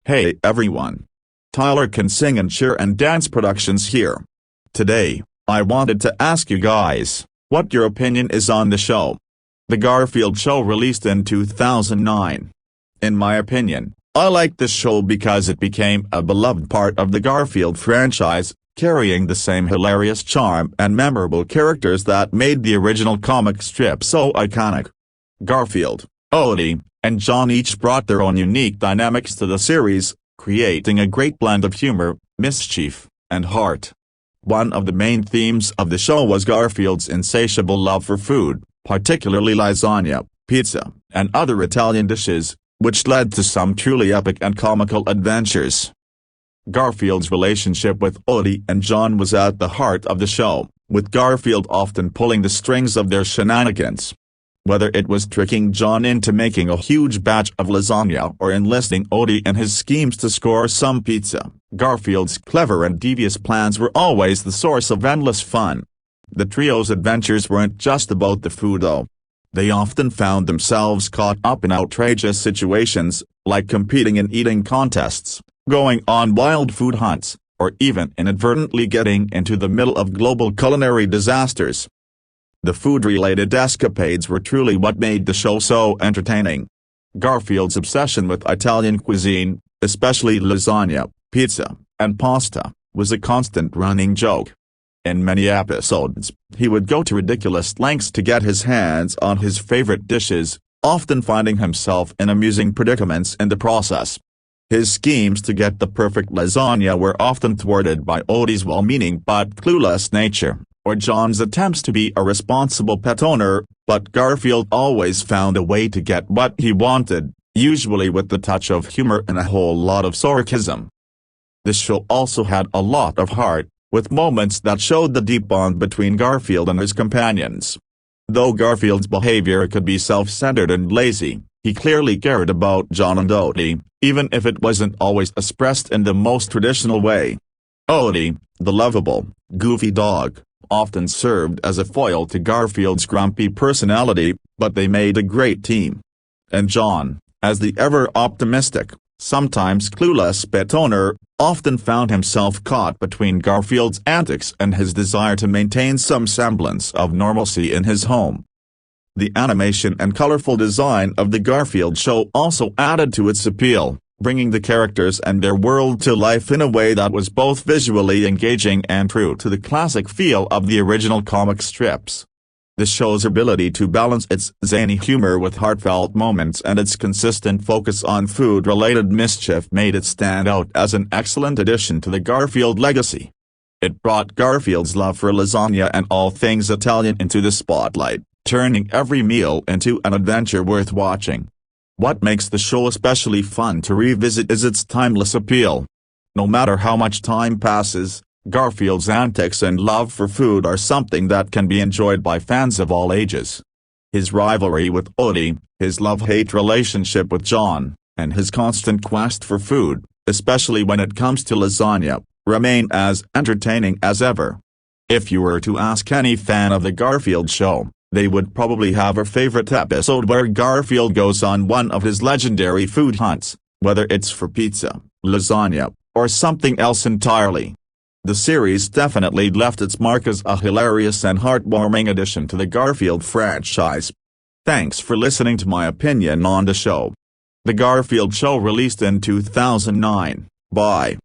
Hey everyone. Tyler Can Sing and Cheer and Dance Productions here. Today, I wanted to ask you guys, what your opinion is on the show. The Garfield show released in 2009. In my opinion, I like this show because it became a beloved part of the Garfield franchise, carrying the same hilarious charm and memorable characters that made the original comic strip so iconic. Garfield, Odie, and John each brought their own unique dynamics to the series, creating a great blend of humor, mischief, and heart. One of the main themes of the show was Garfield's insatiable love for food, particularly lasagna, pizza, and other Italian dishes, which led to some truly epic and comical adventures. Garfield's relationship with Odie and John was at the heart of the show, with Garfield often pulling the strings of their shenanigans. Whether it was tricking John into making a huge batch of lasagna or enlisting Odie in his schemes to score some pizza, Garfield's clever and devious plans were always the source of endless fun. The trio's adventures weren't just about the food though. They often found themselves caught up in outrageous situations, like competing in eating contests, going on wild food hunts, or even inadvertently getting into the middle of global culinary disasters. The food-related escapades were truly what made the show so entertaining. Garfield's obsession with Italian cuisine, especially lasagna, pizza, and pasta, was a constant running joke. In many episodes, he would go to ridiculous lengths to get his hands on his favorite dishes, often finding himself in amusing predicaments in the process. His schemes to get the perfect lasagna were often thwarted by Odie's well-meaning but clueless nature, or John's attempts to be a responsible pet owner, but Garfield always found a way to get what he wanted, usually with the touch of humor and a whole lot of sarcasm. This show also had a lot of heart, with moments that showed the deep bond between Garfield and his companions. Though Garfield's behavior could be self-centered and lazy, he clearly cared about John and Odie, even if it wasn't always expressed in the most traditional way. Odie, the lovable, goofy dog, often served as a foil to Garfield's grumpy personality, but they made a great team. And John, as the ever-optimistic, sometimes clueless pet owner, often found himself caught between Garfield's antics and his desire to maintain some semblance of normalcy in his home. The animation and colorful design of the Garfield show also added to its appeal, bringing the characters and their world to life in a way that was both visually engaging and true to the classic feel of the original comic strips. The show's ability to balance its zany humor with heartfelt moments and its consistent focus on food-related mischief made it stand out as an excellent addition to the Garfield legacy. It brought Garfield's love for lasagna and all things Italian into the spotlight, turning every meal into an adventure worth watching. What makes the show especially fun to revisit is its timeless appeal. No matter how much time passes, Garfield's antics and love for food are something that can be enjoyed by fans of all ages. His rivalry with Odie, his love-hate relationship with John, and his constant quest for food, especially when it comes to lasagna, remain as entertaining as ever. If you were to ask any fan of the Garfield show, they would probably have a favorite episode where Garfield goes on one of his legendary food hunts, whether it's for pizza, lasagna, or something else entirely. The series definitely left its mark as a hilarious and heartwarming addition to the Garfield franchise. Thanks for listening to my opinion on the show. The Garfield show released in 2009. Bye.